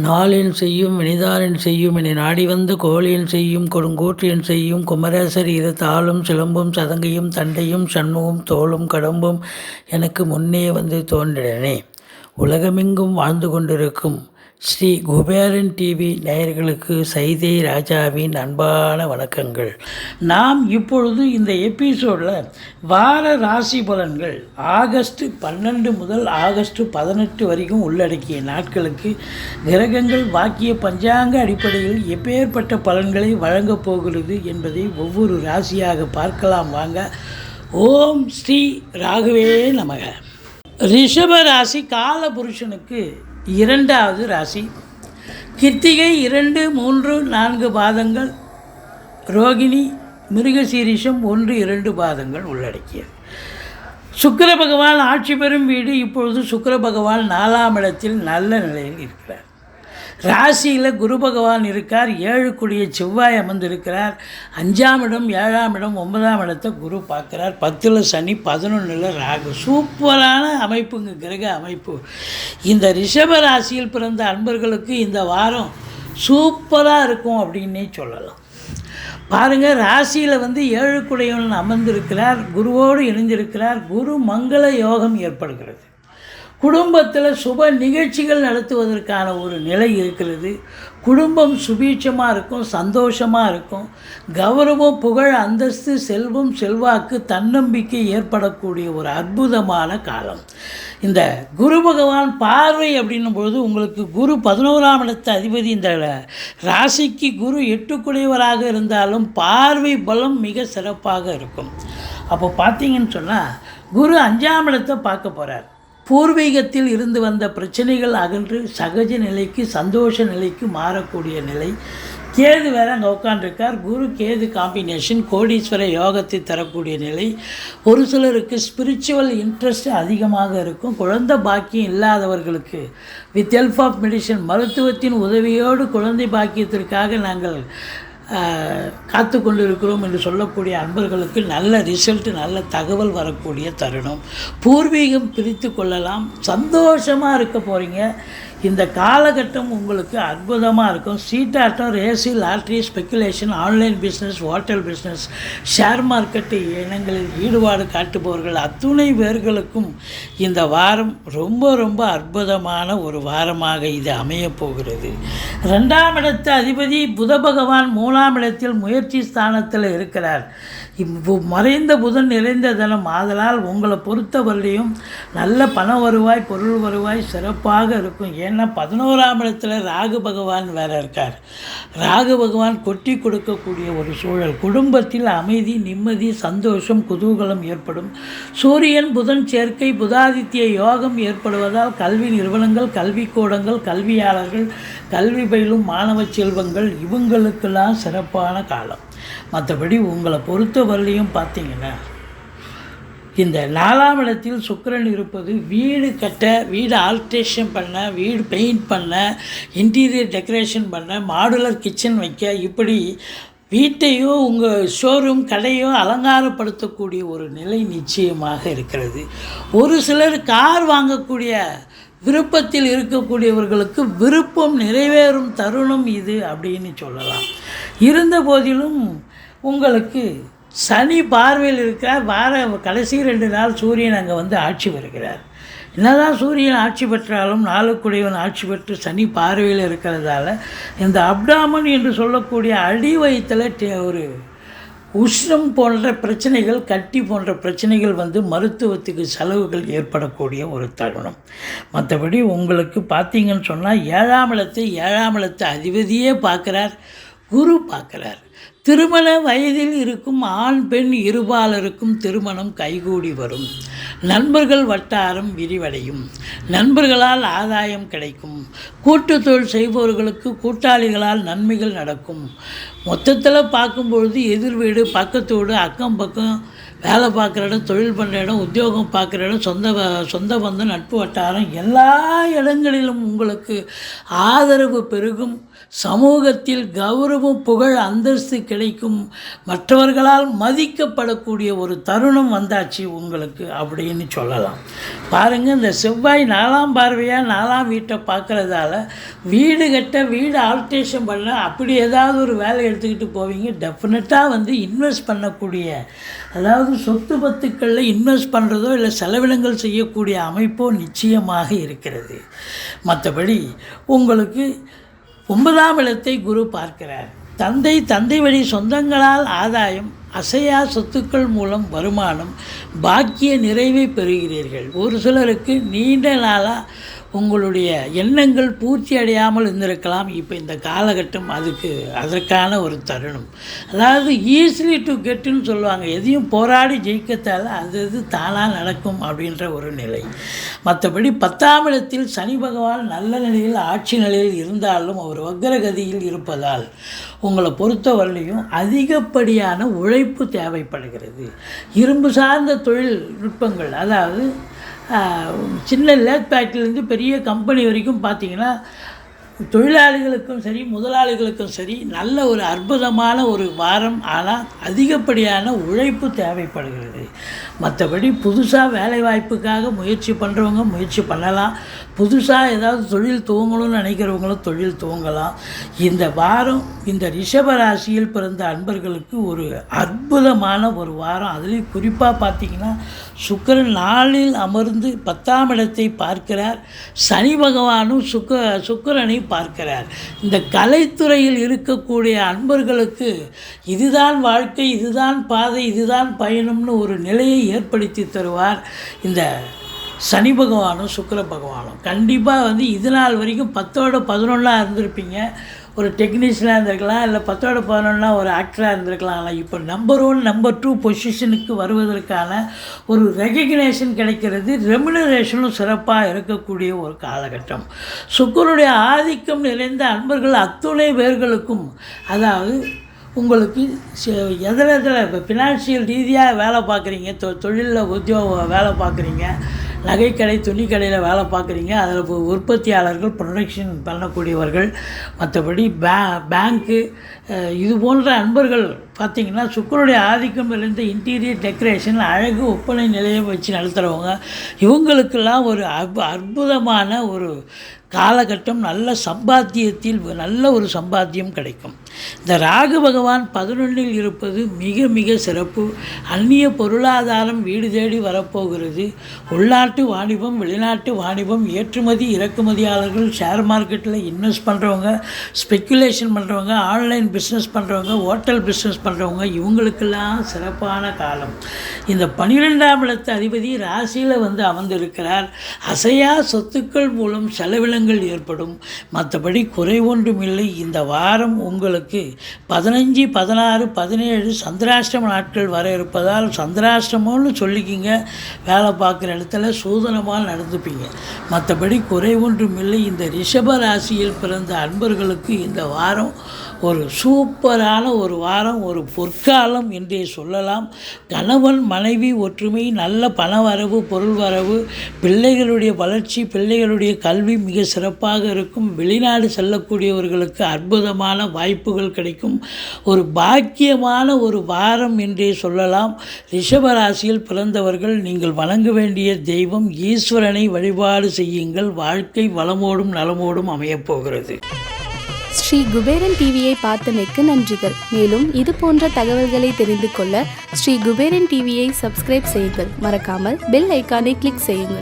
நாளின் செய்யும் வினிதானின் செய்யும் என நாடி வந்த கோழியின் செய்யும் கொடுங்கூற்றியன் செய்யும் குமரேசர் இரு தாளும் சிலம்பும் சதங்கையும் தண்டையும் சண்முகம் தோளும் கடம்பும் எனக்கு முன்னே வந்து தோன்றினே. உலகமெங்கும் வாழ்ந்து கொண்டிருக்கும் ஸ்ரீ குபேரன் டிவி நேயர்களுக்கு சைதை ராஜாவின் அன்பான வணக்கங்கள். நாம் இப்பொழுது இந்த எபிசோடில் வார ராசி பலன்கள் ஆகஸ்ட் 12 முதல் ஆகஸ்ட் 18 வரைக்கும் உள்ளடக்கிய நாட்களுக்கு கிரகங்கள் வாக்கிய பஞ்சாங்க அடிப்படையில் எப்பேற்பட்ட பலன்களை வழங்கப் போகிறது என்பதை ஒவ்வொரு ராசியாக பார்க்கலாம் வாங்க. ஓம் ஸ்ரீ ராகவே நமக. ரிஷப ராசி கால புருஷனுக்கு 2வது ராசி. கிருத்திகை 2, 3, 4 பாதங்கள், ரோகிணி மிருகசீரிஷம் 1, 2 பாதங்கள் உள்ளடக்கியது. சுக்கிர பகவான் ஆட்சி பெறும் வீடு. இப்பொழுது சுக்கிர பகவான் 4ஆம் இடத்தில் நல்ல நிலையில் இருக்கிறார். ராசியில் குரு பகவான் இருக்கார். 7 கூடிய செவ்வாய் அமர்ந்திருக்கிறார். 5ஆம் இடம், 7ஆம் இடம், 9ஆம் இடத்தை குரு பார்க்குறார். 10ல் சனி, 11ல் ராகு. சூப்பரான அமைப்புங்க, கிரக அமைப்பு. இந்த ரிஷப ராசியில் பிறந்த அன்பர்களுக்கு இந்த வாரம் சூப்பராக இருக்கும் அப்படின்னே சொல்லலாம். பாருங்கள், ராசியில் 7 கூடையவன் அமர்ந்திருக்கிறார், குருவோடு இணைந்திருக்கிறார். குரு மங்கள யோகம் ஏற்படுகிறது. குடும்பத்தில் சுப நிகழ்ச்சிகள் நடத்துவதற்கான ஒரு நிலை இருக்கிறது. குடும்பம் சுபீட்சமாக இருக்கும், சந்தோஷமாக இருக்கும். கௌரவம், புகழ், அந்தஸ்து, செல்வம், செல்வாக்கு, தன்னம்பிக்கை ஏற்படக்கூடிய ஒரு அற்புதமான காலம். இந்த குரு பகவான் பார்வை அப்படின்னும் பொழுது உங்களுக்கு குரு 11ஆம் இடத்து அதிபதி. இந்த ராசிக்கு குரு 8 கூடையவராக இருந்தாலும் பார்வை பலம் மிக சிறப்பாக இருக்கும். அப்போ பார்த்தீங்கன்னு சொன்னால் குரு 5ஆம் இடத்தை பார்க்க போகிறார். பூர்வீகத்தில் இருந்து வந்த பிரச்சனைகள் அகன்று சகஜ நிலைக்கு, சந்தோஷ நிலைக்கு மாறக்கூடிய நிலை. கேது வேற அங்கே உட்காண்டிருக்கார். குரு கேது காம்பினேஷன் கோடீஸ்வர யோகத்தை தரக்கூடிய நிலை. ஒரு சிலருக்கு ஸ்பிரிச்சுவல் இன்ட்ரெஸ்ட் அதிகமாக இருக்கும். குழந்தை பாக்கியம் இல்லாதவர்களுக்கு வித் ஹெல்ப் ஆஃப் மெடிசன், மருத்துவத்தின் உதவியோடு குழந்தை பாக்கியத்திற்காக நாங்கள் காத்து கொண்டிருக்கிறோம் என்று சொல்லக்கூடிய அன்பர்களுக்கு நல்ல ரிசல்ட், நல்ல தகவல் வரக்கூடிய தருணம். பூர்வீகம் பிரித்து கொள்ளலாம். சந்தோஷமாக இருக்க போகிறீங்க. இந்த காலகட்டம் உங்களுக்கு அற்புதமாக இருக்கும். சீட்டாட்டம், race, lottery, speculation, online business, hotel business, share market இனங்களில் ஈடுபாடு காட்டுபவர்கள் அத்துணை பேர்களுக்கும் இந்த வாரம் ரொம்ப ரொம்ப அற்புதமான ஒரு வாரமாக இது அமையப்போகிறது. 2ஆம் இடத்து அதிபதி புத பகவான் 3ஆம் இடத்தில் முயற்சி ஸ்தானத்தில் இருக்கிறார். மறைந்த புதன் நிறைந்த தினம். ஆதலால் உங்களை பொறுத்தவரையும் நல்ல பண வருவாய், பொருள் வருவாய் சிறப்பாக இருக்கும். ஏன்னா 11ஆம் இடத்துல ராகு பகவான் வேறு இருக்கார். ராகு பகவான் கொட்டி கொடுக்கக்கூடிய ஒரு சூழல். குடும்பத்தில் அமைதி, நிம்மதி, சந்தோஷம், குதூகலம் ஏற்படும். சூரியன் புதன் சேர்க்கை, புதாதித்ய யோகம் ஏற்படுவதால் கல்வி நிறுவனங்கள், கல்விக்கூடங்கள், கல்வியாளர்கள், கல்வி பயிலும் மாணவ செல்வங்கள் இவங்களுக்கெல்லாம் சிறப்பான காலம். மற்றபடி உங்களை பொறுத்தவரையிலையும் பார்த்தீங்கன்னா இந்த 4ஆம் இடத்தில் சுக்கிரன் இருப்பது வீடு கட்ட, வீடு ஆல்ட்ரேஷன் பண்ண, வீடு பெயிண்ட் பண்ண, இன்டீரியர் டெக்கரேஷன் பண்ண, மாடுலர் கிச்சன் வைக்க, இப்படி வீட்டையோ உங்கள் ஷோரூம் கடையோ அலங்காரப்படுத்தக்கூடிய ஒரு நிலை நிச்சயமாக இருக்கிறது. ஒரு சிலர் கார் வாங்கக்கூடிய விருப்பத்தில் இருக்கக்கூடியவர்களுக்கு விருப்பம் நிறைவேறும் தருணம் இது அப்படின்னு சொல்லலாம். இருந்த போதிலும் உங்களுக்கு சனி பார்வையில் இருக்கிறார். வார கடைசி 2 நாள் சூரியன் அங்கே ஆட்சி பெறுகிறார். என்னதான் சூரியன் ஆட்சி பெற்றாலும் 4 கூடையவன் ஆட்சி பெற்று சனி பார்வையில் இருக்கிறதால இந்த அப்டாமன் என்று சொல்லக்கூடிய அடி வயிற்றில் ஒரு உஷ்ணம் போன்ற பிரச்சனைகள், கட்டி போன்ற பிரச்சனைகள் மருத்துவத்துக்கு செலவுகள் ஏற்படக்கூடிய ஒரு தருணம். மற்றபடி உங்களுக்கு பார்த்தீங்கன்னு சொன்னால் 7ஆம் இடத்து அதிபதியே பார்க்குறார், குரு பார்க்குறார். திருமண வயதில் இருக்கும் ஆண் பெண் இருபாலருக்கும் திருமணம் கைகூடி வரும். நண்பர்கள் வட்டாரம் விரிவடையும். நண்பர்களால் ஆதாயம் கிடைக்கும். கூட்டு தொழில் செய்பவர்களுக்கு கூட்டாளிகளால் நன்மைகள் நடக்கும். மொத்தத்தில் பார்க்கும்பொழுது எதிர் வீடு, பக்கத்து வீடு, அக்கம் பக்கம், வேலை பார்க்குற இடம், தொழில் பண்ணுற இடம், உத்தியோகம் பார்க்குற இடம், சொந்த பந்தம், நட்பு வட்டாரம் எல்லா இடங்களிலும் உங்களுக்கு ஆதரவு பெருகும். சமூகத்தில் கௌரவம், புகழ், அந்தஸ்து கிடைக்கும், மற்றவர்களால் மதிக்கப்படக்கூடிய ஒரு தருணம் வந்தாச்சு உங்களுக்கு அப்படின்னு சொல்லலாம். பாருங்கள், இந்த செவ்வாய் 4ஆம் பார்வையாக 4ஆம் வீட்டை பார்க்குறதால வீடு கட்ட, வீடு ஆல்ட்ரேஷன் பண்ண, அப்படி ஏதாவது ஒரு வேலை எடுத்துக்கிட்டு போவீங்க. டெஃபினட்டாக இன்வெஸ்ட் பண்ணக்கூடிய, அதாவது சொத்து பத்துக்களில் இன்வெஸ்ட் பண்ணுறதோ இல்லை செலவினங்கள் செய்யக்கூடிய அமைப்போ நிச்சயமாக இருக்கிறது. மற்றபடி உங்களுக்கு 9ஆம் இடத்தை குரு பார்க்கிறார். தந்தை வழி சொந்தங்களால் ஆதாயம், அசையா சொத்துக்கள் மூலம் வருமானம், பாக்கிய நிறைவை பெறுகிறீர்கள். ஒரு சிலருக்கு நீண்ட நாளாக உங்களுடைய எண்ணங்கள் பூர்த்தி அடையாமல் இருந்திருக்கலாம். இப்போ இந்த காலகட்டம் அதற்கான ஒரு தருணம். அதாவது ஈஸிலி டு கெட்டுன்னு சொல்லுவாங்க. எதையும் போராடி ஜெயிக்கத்தால் அது தானாக நடக்கும் அப்படின்ற ஒரு நிலை. மற்றபடி 10ஆம் இடத்தில் சனி பகவான் நல்ல நிலையில், ஆட்சி நிலையில் இருந்தாலும் அவர் வக்ரகதியில் இருப்பதால் உங்களை பொறுத்தவரையிலையும் அதிகப்படியான உழைப்பு தேவைப்படுகிறது. இரும்பு சார்ந்த தொழில்நுட்பங்கள், அதாவது சின்ன லேத் ஃபேக்ட்ரிலேருந்து பெரிய கம்பெனி வரைக்கும் பார்த்திங்கன்னா தொழிலாளிகளுக்கும் சரி, முதலாளிகளுக்கும் சரி, நல்ல ஒரு அற்புதமான ஒரு வாரம். ஆனால் அதிகப்படியான உழைப்பு தேவைப்படுகிறது. மற்றபடி புதுசாக வேலைவாய்ப்புக்காக முயற்சி பண்ணுறவங்க முயற்சி பண்ணலாம். புதுசாக ஏதாவது தொழில் துவங்கணும்னு நினைக்கிறவங்களும் தொழில் துவங்கலாம். இந்த வாரம் இந்த ரிஷப ராசியில் பிறந்த அன்பர்களுக்கு ஒரு அற்புதமான ஒரு வாரம். அதுலேயும் குறிப்பாக பார்த்திங்கன்னா சுக்கிரன் 4இல் அமர்ந்து 10ஆம் இடத்தை பார்க்கிறார். சனி பகவானும் சுக்கிரனை பார்க்கிறார். இந்த கலைத்துறையில் இருக்கக்கூடிய அன்பர்களுக்கு இதுதான் வாழ்க்கை, இதுதான் பாதை, இதுதான் பயணம்னு ஒரு நிலையை ஏற்படுத்தி தருவார் இந்த சனி பகவானும் சுக்கிர பகவானும். கண்டிப்பாக இது நாள் வரைக்கும் 10ஓட 11ஆக இருந்திருப்பீங்க. ஒரு டெக்னீஷியனாக இருந்திருக்கலாம், இல்லை 10ஓட 11ஆ ஒரு ஆக்டராக இருந்திருக்கலாம். ஆனால் இப்போ நம்பர் 1 நம்பர் 2 பொசிஷனுக்கு வருவதற்கான ஒரு ரெகக்னேஷன் கிடைக்கிறது. ரெமுனரேஷனும் சிறப்பாக இருக்கக்கூடிய ஒரு காலகட்டம். சுக்கிரனுடைய ஆதிக்கம் நிறைந்த அன்பர்கள் அத்துணை பேர்களுக்கும், அதாவது உங்களுக்கு எதில் இப்போ ஃபினான்ஷியல் ரீதியாக வேலை பார்க்குறீங்க, தொழிலில் உத்தியோகம் வேலை பார்க்குறீங்க, நகைக்கடை, துணிக்கடையில் வேலை பார்க்குறீங்க, அதில் உற்பத்தியாளர்கள், ப்ரொடக்ஷன் பண்ணக்கூடியவர்கள், மற்றபடி பேங்க்கு, இது போன்ற அன்பர்கள் பார்த்திங்கன்னா சுக்கிரனுடைய ஆதிக்கம் நிறைந்த இன்டீரியர் டெக்கரேஷன், அழகு, ஒப்பனை நிலையம் வச்சு நடத்துகிறவங்க, இவங்களுக்கெல்லாம் ஒரு அற்புதமான ஒரு காலகட்டம். நல்ல சம்பாத்தியத்தில் நல்ல ஒரு சம்பாத்தியம் கிடைக்கும். இந்த ராகு பகவான் 11இல் இருப்பது மிக மிக சிறப்பு. அந்நிய பொருளாதாரம் வீடு தேடி வரப்போகிறது. உள்நாட்டு வாணிபம், வெளிநாட்டு வாணிபம், ஏற்றுமதி இறக்குமதியாளர்கள், ஷேர் மார்க்கெட்டில் இன்வெஸ்ட் பண்ணுறவங்க, ஸ்பெக்குலேஷன் பண்ணுறவங்க, ஆன்லைன் பிஸ்னஸ் பண்ணுறவங்க, ஹோட்டல் பிஸ்னஸ் பண்ணுறவங்க, இவங்களுக்கெல்லாம் சிறப்பான காலம். இந்த 12ஆம் இடத்து அதிபதி ராசியில் அமர்ந்திருக்கிறார். அசையா சொத்துக்கள் மூலம் செலவினங்கள் ஏற்படும். மற்றபடி குறை ஒன்றும் இல்லை. இந்த வாரம் உங்களுக்கு 15, 16, 17 சந்திராஷ்டம நாட்கள் வர இருப்பதால் சந்திராஷ்டமம்னு சொல்லிக்கிங்க. வேலை பார்க்குற இடத்துல சூதனமாக நடந்துப்பீங்க. மற்றபடி குறை ஒன்றும் இல்லை. இந்த ரிஷப ராசியில் பிறந்த அன்பர்களுக்கு இந்த வாரம் ஒரு சூப்பரான ஒரு வாரம், ஒரு பொற்காலம் என்றே சொல்லலாம். கணவன் மனைவி ஒற்றுமை, நல்ல பண வரவு, பொருள் வரவு, பிள்ளைகளுடைய வளர்ச்சி, பிள்ளைகளுடைய கல்வி மிக சிறப்பாக இருக்கும். வெளிநாடு செல்லக்கூடியவர்களுக்கு அற்புதமான வாய்ப்புகள் கிடைக்கும். ஒரு பாக்கியமான ஒரு வாரம் என்றே சொல்லலாம். ரிஷபராசியில் பிறந்தவர்கள் நீங்கள் வணங்க வேண்டிய தெய்வம் ஈஸ்வரனை வழிபாடு செய்யுங்கள். வாழ்க்கை வளமோடும் நலமோடும் அமையப்போகிறது. ஸ்ரீ குபேரன் டிவியை பார்த்தமைக்கு நன்றிகள். மேலும் இது போன்ற தகவல்களை தெரிந்து கொள்ள ஸ்ரீ குபேரன் டிவியை சப்ஸ்கிரைப் செய்யுங்கள். மறக்காமல் பெல் ஐக்கானை கிளிக் செய்யுங்கள்.